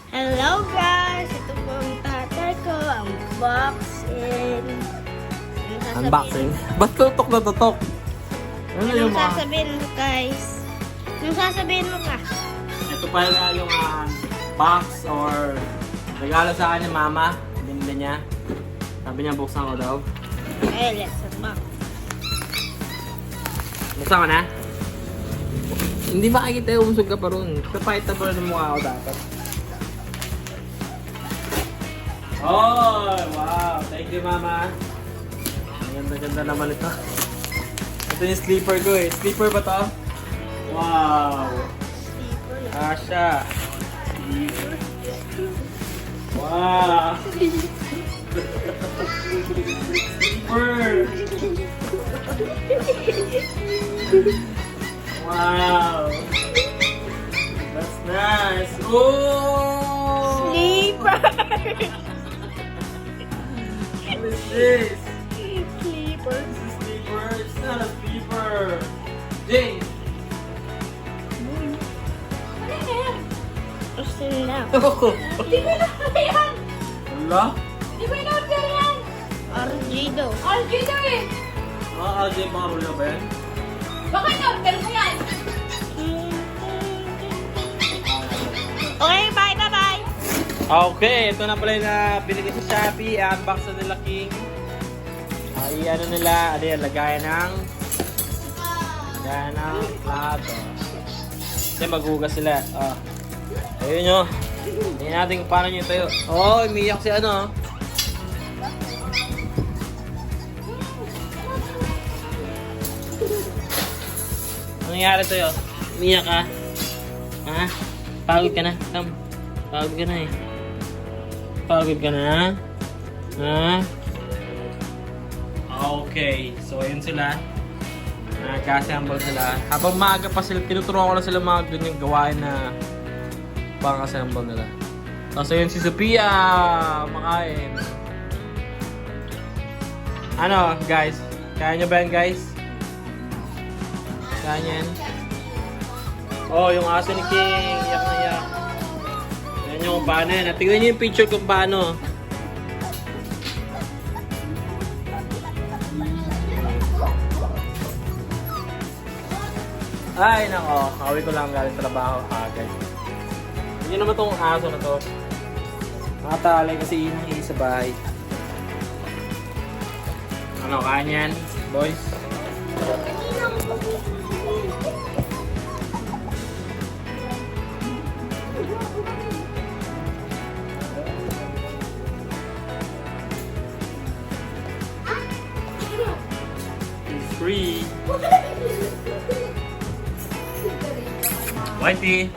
Hello guys! Ito po ang tatay ko, unboxing. Unboxing? Ba't tutok na tutok? Ano Anong yung mga... sasabihin mo guys? Anong sasabihin mo ka? Ito pala yung box or regalo sa akin ni mama. Binili niya. Sabi niya buksan ko daw. Okay, let's unbox. Buksan ko na? Hindi makikita yung umusog ka pa ron. Kapahit na pa rin yung mukha ko dapat. Oh, wow! Thank you, mama. Ang ganda-ganda naman ito. Ito yung sleeper ko eh. Sleeper ba to? Wow! Asha! Wow! Sleeper! Wow! That's nice! Oh! Sleeper! What is this? Sleeper. This is sleeper. It's not a sleeper. Jane! Gusto na. Ako! Hindi ko na yan! Wala? Hindi ko in-order yan! Argido. Algida eh! Jane, mga rula ba yan? Baka in-order mo yan! Okay, bye, bye, bye. Okay, ito na pala yung binigay sa Shopee. Unbox na nila King. Ay, ano nila, ano yan, lagayan ng plato. Kasi maghugas sila. Oh. Ayun nyo. Tingnan natin kung paano nyo tayo. Oh, umiyak si ano. Ano nangyari tayo? Umiyak ka? Ha? Pagod ka na? Come. Pagod ka na eh. Pagod ka na? Ha? Okay. So, ayun sila. Nagkasambal sila. Habang maaga pa sila, tinuturuan ko na sila mga ganyang gawain na pang-assemble nila. So, ayun si Sophia. Makain. Ano, guys? Kaya nyo ba yan, guys? Kaya nyo yan? Oh, yung aso ni King. Iyak na iyak. Tignan nyo kung paano yan. Tignan nyo yung picture kung paano. Ay, nako. Kawi ko lang galing sa trabaho agad. Yun naman tong aso na to. Nakatalay kasi inang sa bahay. Ano, kaya niyan, boys? He's free. Whitey.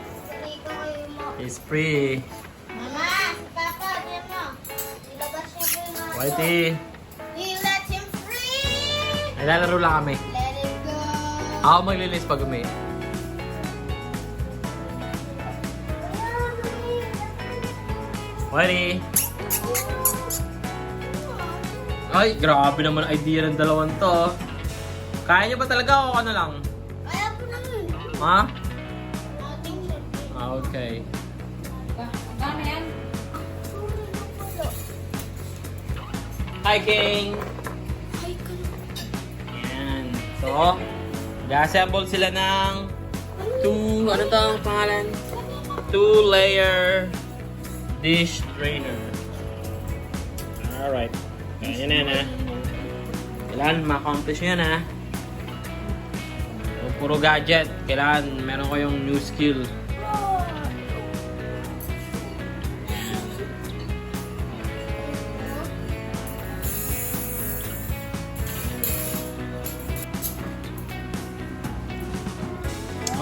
He's free. Mama, Papa, diyan mo. Ilabas niya po yung aso. Whitey. We let him free! Naglalaro lang kami. Let him go! Ako maglilis pag umi. Whitey. Ay, grabe naman ang idea ng dalawang to. Kaya niyo ba talaga o ano lang? Kaya po naman. Ha? Ating sabi. Okay. Ang dami yan! Hi, King! Ay, Ayan. So, nag-assemble sila ng ano to ang pangalan? 2-layer dish drainer. Alright. Ayan na yan ha. Kailangan ma-accomplish yan ha. So, puro gadget. Kailangan meron ko yung new skill.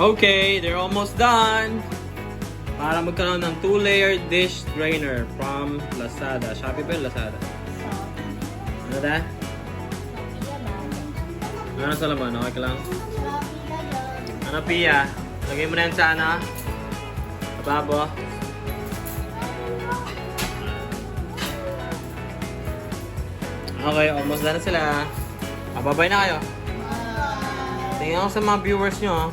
Okay, they're almost done. Para magkaroon ng 2-layer dish drainer from Lazada. Shopee ba yung Lazada? Ano da? Ano sa laman? Okay ka lang? Ano, Pia? Lagay mo na yan sa ano? Ababo. Okay, almost done na sila. Babay na kayo. Tingnan ko sa mga viewers nyo.